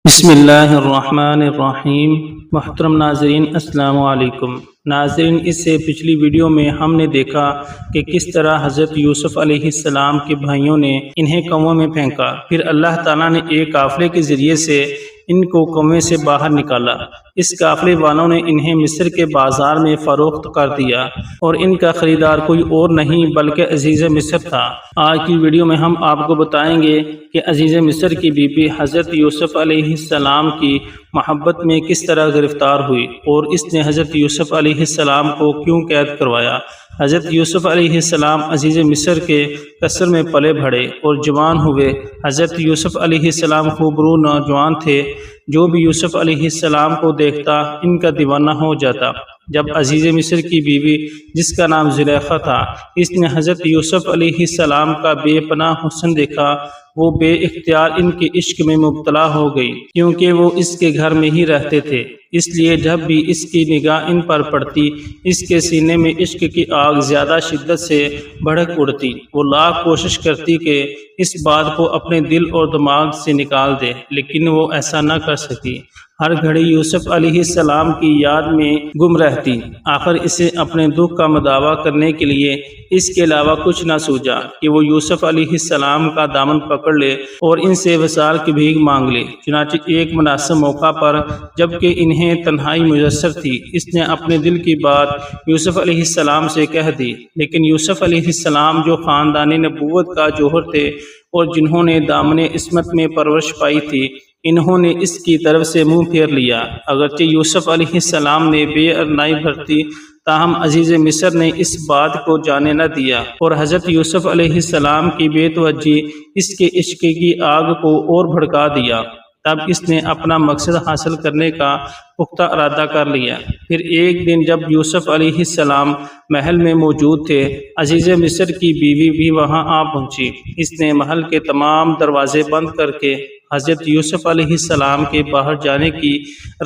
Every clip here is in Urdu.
بسم اللہ الرحمن الرحیم۔ محترم ناظرین السلام علیکم۔ ناظرین، اس سے پچھلی ویڈیو میں ہم نے دیکھا کہ کس طرح حضرت یوسف علیہ السلام کے بھائیوں نے انہیں کنویں میں پھینکا، پھر اللہ تعالیٰ نے ایک قافلے کے ذریعے سے ان کو کنویں سے باہر نکالا۔ اس قافلے والوں نے انہیں مصر کے بازار میں فروخت کر دیا اور ان کا خریدار کوئی اور نہیں بلکہ عزیز مصر تھا۔ آج کی ویڈیو میں ہم آپ کو بتائیں گے کہ عزیز مصر کی بیوی حضرت یوسف علیہ السلام کی محبت میں کس طرح گرفتار ہوئی اور اس نے حضرت یوسف علیہ السلام کو کیوں قید کروایا۔ حضرت یوسف علیہ السلام عزیز مصر کے قصر میں پلے بڑھے اور جوان ہوئے۔ حضرت یوسف علیہ السلام خوبرو نوجوان تھے، جو بھی یوسف علیہ السلام کو دیکھتا ان کا دیوانہ ہو جاتا۔ جب عزیز مصر کی بیوی جس کا نام زلیخا تھا، اس نے حضرت یوسف علیہ السلام کا بے پناہ حسن دیکھا، وہ بے اختیار ان کے عشق میں مبتلا ہو گئی، کیونکہ وہ اس کے گھر میں ہی رہتے تھے۔ اس لیے جب بھی اس کی نگاہ ان پر پڑتی، اس کے سینے میں عشق کی آگ زیادہ شدت سے بھڑک اڑتی۔ وہ لاکھ کوشش کرتی کہ اس بات کو اپنے دل اور دماغ سے نکال دے، لیکن وہ ایسا نہ کر سکی۔ ہر گھڑی یوسف علیہ السلام کی یاد میں گم رہتی۔ آخر اسے اپنے دکھ کا مداوع کرنے کے لیے اس کے علاوہ کچھ نہ سوچا کہ وہ یوسف علیہ السلام کا دامن پکڑ لے اور ان سے وصال کی بھیک مانگ لے۔ چنانچہ ایک مناسب موقع پر جبکہ انہیں تنہائی میسر تھی، اس نے اپنے دل کی بات یوسف علیہ السلام سے کہہ دی۔ لیکن یوسف علیہ السلام جو خاندان نبوت کا جوہر تھے اور جنہوں نے دامن عصمت میں پرورش پائی تھی، انہوں نے اس کی طرف سے منہ پھیر لیا۔ اگرچہ یوسف علیہ السلام نے بے ارنائی برتی، تاہم عزیز مصر نے اس بات کو جانے نہ دیا اور حضرت یوسف علیہ السلام کی بے توجہی اس کے عشق کی آگ کو اور بھڑکا دیا۔ تب اس نے اپنا مقصد حاصل کرنے کا پختہ ارادہ کر لیا۔ پھر ایک دن جب یوسف علیہ السلام محل میں موجود تھے، عزیز مصر کی بیوی بھی وہاں آ پہنچی۔ اس نے محل کے تمام دروازے بند کر کے حضرت یوسف علیہ السلام کے باہر جانے کی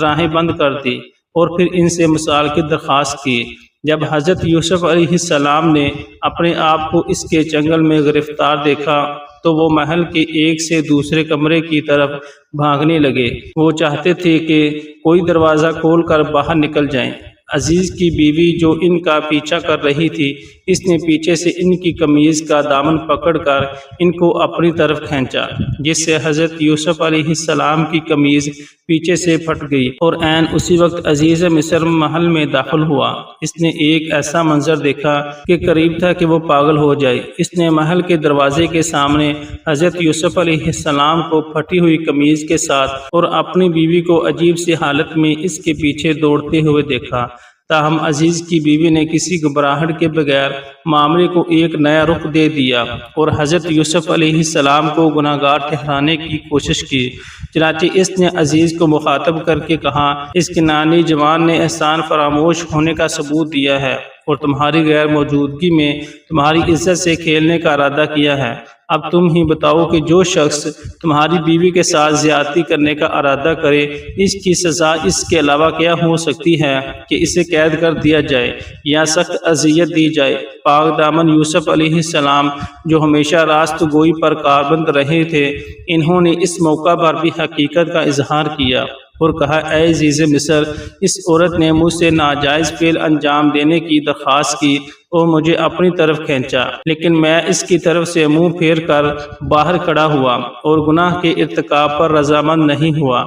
راہیں بند کر دی اور پھر ان سے مثال کی درخواست کی۔ جب حضرت یوسف علیہ السلام نے اپنے آپ کو اس کے چنگل میں گرفتار دیکھا تو وہ محل کے ایک سے دوسرے کمرے کی طرف بھاگنے لگے۔ وہ چاہتے تھے کہ کوئی دروازہ کھول کر باہر نکل جائیں۔ عزیز کی بیوی جو ان کا پیچھا کر رہی تھی، اس نے پیچھے سے ان کی قمیض کا دامن پکڑ کر ان کو اپنی طرف کھینچا، جس سے حضرت یوسف علیہ السلام کی قمیض پیچھے سے پھٹ گئی اور عین اسی وقت عزیز مصر محل میں داخل ہوا۔ اس نے ایک ایسا منظر دیکھا کہ قریب تھا کہ وہ پاگل ہو جائے۔ اس نے محل کے دروازے کے سامنے حضرت یوسف علیہ السلام کو پھٹی ہوئی قمیض کے ساتھ اور اپنی بیوی کو عجیب سی حالت میں اس کے پیچھے دوڑتے ہوئے دیکھا۔ تاہم عزیز کی بیوی نے کسی گھبراہٹ کے بغیر معاملے کو ایک نیا رخ دے دیا اور حضرت یوسف علیہ السلام کو گناہ گار ٹھہرانے کی کوشش کی۔ چنانچہ اس نے عزیز کو مخاطب کر کے کہا، اس کنعانی جوان نے احسان فراموش ہونے کا ثبوت دیا ہے اور تمہاری غیر موجودگی میں تمہاری عزت سے کھیلنے کا ارادہ کیا ہے۔ اب تم ہی بتاؤ کہ جو شخص تمہاری بیوی کے ساتھ زیادتی کرنے کا ارادہ کرے، اس کی سزا اس کے علاوہ کیا ہو سکتی ہے کہ اسے قید کر دیا جائے یا سخت اذیت دی جائے۔ پاک دامن یوسف علیہ السلام جو ہمیشہ راست گوئی پر کاربند رہے تھے، انہوں نے اس موقع پر بھی حقیقت کا اظہار کیا اور کہا، اے عزیز مصر، اس عورت نے مجھ سے ناجائز فعل انجام دینے کی درخواست کی اور مجھے اپنی طرف کھینچا، لیکن میں اس کی طرف سے منہ پھیر کر باہر کھڑا ہوا اور گناہ کے ارتکاب پر رضامند نہیں ہوا۔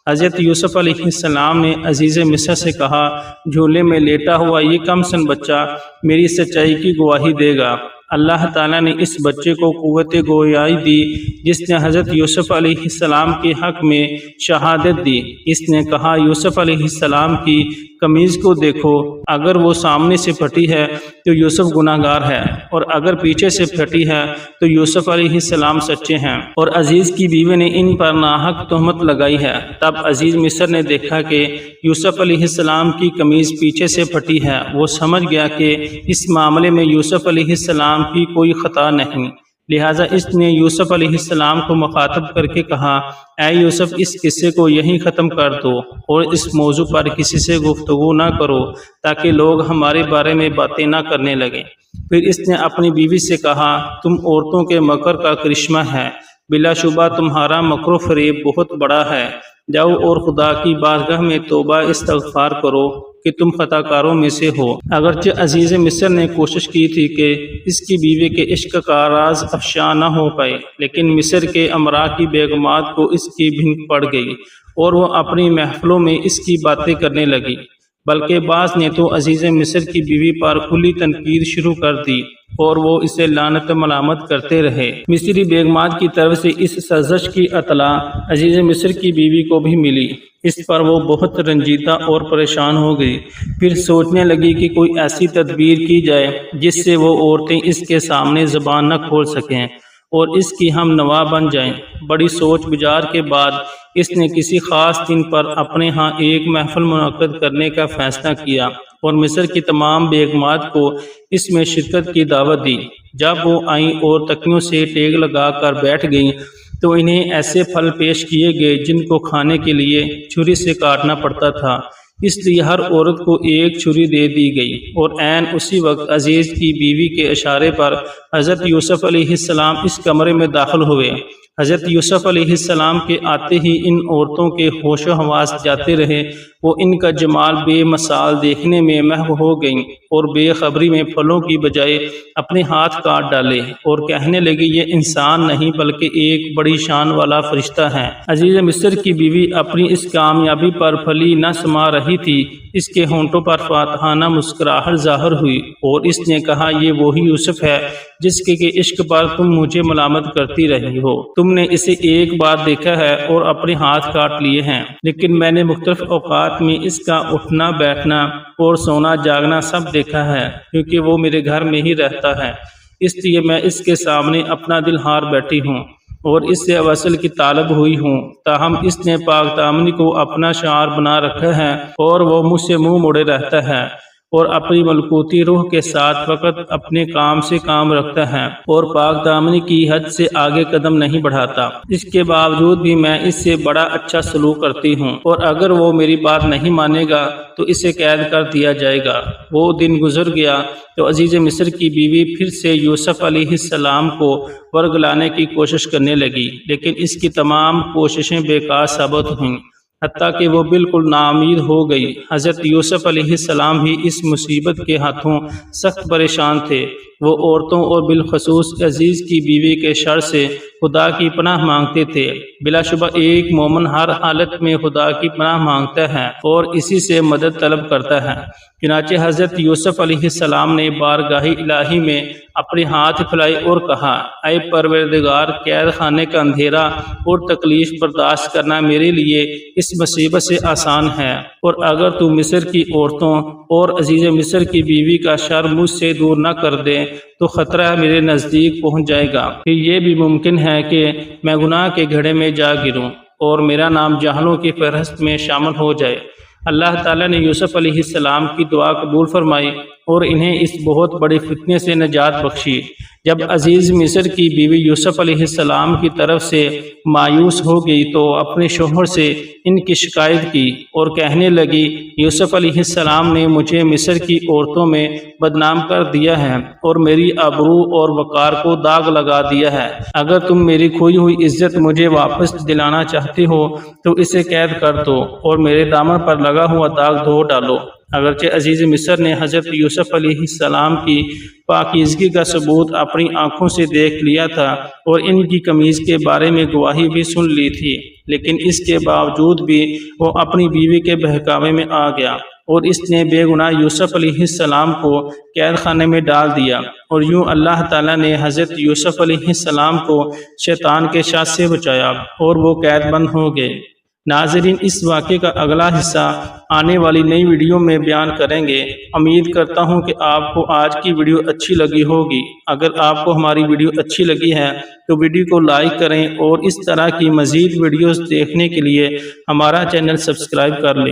حضرت یوسف علیہ السلام نے عزیز مصر سے کہا، جھولے میں لیٹا ہوا یہ کم سن بچہ میری سچائی کی گواہی دے گا۔ اللہ تعالیٰ نے اس بچے کو قوت گویائی دی، جس نے حضرت یوسف علیہ السلام کے حق میں شہادت دی۔ اس نے کہا، یوسف علیہ السلام کی قمیض کو دیکھو، اگر وہ سامنے سے پھٹی ہے تو یوسف گناہ گار ہے اور اگر پیچھے سے پھٹی ہے تو یوسف علیہ السلام سچے ہیں۔ اور عزیز کی بیوی نے ان پر ناحق تہمت لگائی ہے۔ تب عزیز مصر نے دیکھا کہ یوسف علیہ السلام کی قمیض پیچھے سے پھٹی ہے۔ وہ سمجھ گیا کہ اس معاملے میں یوسف علیہ السلام کی کوئی خطا نہیں، لہٰذا اس نے یوسف علیہ السلام کو مخاطب کر کے کہا، اے یوسف، اس قصے کو یہیں ختم کر دو اور اس موضوع پر کسی سے گفتگو نہ کرو تاکہ لوگ ہمارے بارے میں باتیں نہ کرنے لگیں۔ پھر اس نے اپنی بیوی سے کہا، تم عورتوں کے مکر کا کرشمہ ہے، بلا شبہ تمہارا مکر و فریب بہت بڑا ہے۔ جاؤ اور خدا کی بارگاہ میں توبہ استغفار کرو کہ تم خطا کاروں میں سے ہو۔ اگرچہ عزیز مصر نے کوشش کی تھی کہ اس کی بیوی کے عشق کا راز افشا نہ ہو پائے، لیکن مصر کے امراء کی بیگمات کو اس کی بھنک پڑ گئی اور وہ اپنی محفلوں میں اس کی باتیں کرنے لگی، بلکہ بعض نے تو عزیز مصر کی بیوی پر کھلی تنقید شروع کر دی اور وہ اسے لعنت ملامت کرتے رہے۔ مصری بیگمات کی طرف سے اس سازش کی اطلاع عزیز مصر کی بیوی کو بھی ملی۔ اس پر وہ بہت رنجیدہ اور پریشان ہو گئی، پھر سوچنے لگی کہ کوئی ایسی تدبیر کی جائے جس سے وہ عورتیں اس کے سامنے زبان نہ کھول سکیں اور اس کی ہم نوا بن جائیں۔ بڑی سوچ بچار کے بعد اس نے کسی خاص دن پر اپنے ہاں ایک محفل منعقد کرنے کا فیصلہ کیا اور مصر کی تمام بیگمات کو اس میں شرکت کی دعوت دی۔ جب وہ آئیں اور تکیوں سے ٹیک لگا کر بیٹھ گئیں تو انہیں ایسے پھل پیش کیے گئے جن کو کھانے کے لیے چھری سے کاٹنا پڑتا تھا، اس لیے ہر عورت کو ایک چھری دے دی گئی، اور عین اسی وقت عزیز کی بیوی کے اشارے پر حضرت یوسف علیہ السلام اس کمرے میں داخل ہوئے۔ حضرت یوسف علیہ السلام کے آتے ہی ان عورتوں کے ہوش و حواس جاتے رہے، وہ ان کا جمال بے مثال دیکھنے میں محو ہو گئیں اور بے خبری میں پھلوں کی بجائے اپنے ہاتھ کاٹ ڈالے اور کہنے لگے یہ انسان نہیں بلکہ ایک بڑی شان والا فرشتہ ہے۔ عزیز مصر کی بیوی اپنی اس کامیابی پر پھلی نہ سما رہی تھی، اس کے ہونٹوں پر فاتحانہ مسکراہٹ ظاہر ہوئی اور اس نے کہا یہ وہی یوسف ہے جس کے عشق پر تم مجھے ملامت کرتی رہی ہو۔ تم نے اسے ایک بار دیکھا ہے اور اپنے ہاتھ کاٹ لیے ہیں، لیکن میں نے مختلف اوقات میں اس کا اٹھنا بیٹھنا اور سونا جاگنا سب دیکھا ہے، کیونکہ وہ میرے گھر میں ہی رہتا ہے، اس لیے میں اس کے سامنے اپنا دل ہار بیٹھی ہوں اور اس سے وصل کی طالب ہوئی ہوں۔ تاہم اس نے پاک دامنی کو اپنا شعار بنا رکھا ہے اور وہ مجھ سے منہ موڑے رہتا ہے اور اپنی ملکوتی روح کے ساتھ فقط اپنے کام سے کام رکھتا ہے اور پاک دامنی کی حد سے آگے قدم نہیں بڑھاتا۔ اس کے باوجود بھی میں اس سے بڑا اچھا سلوک کرتی ہوں، اور اگر وہ میری بات نہیں مانے گا تو اسے قید کر دیا جائے گا۔ وہ دن گزر گیا تو عزیز مصر کی بیوی پھر سے یوسف علیہ السلام کو ورگلانے کی کوشش کرنے لگی، لیکن اس کی تمام کوششیں بیکار ثابت ہوئیں، حتیٰ کہ وہ بالکل ناامید ہو گئی۔ حضرت یوسف علیہ السلام بھی اس مصیبت کے ہاتھوں سخت پریشان تھے۔ وہ عورتوں اور بالخصوص عزیز کی بیوی کے شر سے خدا کی پناہ مانگتے تھے۔ بلا شبہ ایک مومن ہر حالت میں خدا کی پناہ مانگتا ہے اور اسی سے مدد طلب کرتا ہے۔ چنانچہ حضرت یوسف علیہ السلام نے بارگاہ الہی میں اپنے ہاتھ پھیلائے اور کہا، اے پروردگار، قید خانے کا اندھیرا اور تکلیف برداشت کرنا میرے لیے اس مصیبت سے آسان ہے، اور اگر تو مصر کی عورتوں اور عزیز مصر کی بیوی کا شر مجھ سے دور نہ کر دے تو خطرہ میرے نزدیک پہنچ جائے گا۔ پھر یہ بھی ممکن ہے کہ میں گناہ کے گھڑے میں جا گروں اور میرا نام جاہلوں کی فہرست میں شامل ہو جائے۔ اللہ تعالیٰ نے یوسف علیہ السلام کی دعا قبول فرمائی اور انہیں اس بہت بڑے فتنے سے نجات بخشی۔ جب عزیز مصر کی بیوی یوسف علیہ السلام کی طرف سے مایوس ہو گئی تو اپنے شوہر سے ان کی شکایت کی اور کہنے لگی، یوسف علیہ السلام نے مجھے مصر کی عورتوں میں بدنام کر دیا ہے اور میری آبرو اور وقار کو داغ لگا دیا ہے۔ اگر تم میری کھوئی ہوئی عزت مجھے واپس دلانا چاہتے ہو تو اسے قید کر دو اور میرے دامن پر لگا ہوا داغ دھو ڈالو۔ اگرچہ عزیز مصر نے حضرت یوسف علیہ السلام کی پاکیزگی کا ثبوت اپنی آنکھوں سے دیکھ لیا تھا اور ان کی قمیض کے بارے میں گواہی بھی سن لی تھی، لیکن اس کے باوجود بھی وہ اپنی بیوی کے بہکاوے میں آ گیا اور اس نے بے گناہ یوسف علیہ السلام کو قید خانے میں ڈال دیا، اور یوں اللہ تعالیٰ نے حضرت یوسف علیہ السلام کو شیطان کے شر سے بچایا اور وہ قید بند ہو گئے۔ ناظرین، اس واقعے کا اگلا حصہ آنے والی نئی ویڈیو میں بیان کریں گے۔ امید کرتا ہوں کہ آپ کو آج کی ویڈیو اچھی لگی ہوگی۔ اگر آپ کو ہماری ویڈیو اچھی لگی ہے تو ویڈیو کو لائک کریں اور اس طرح کی مزید ویڈیوز دیکھنے کے لیے ہمارا چینل سبسکرائب کر لیں۔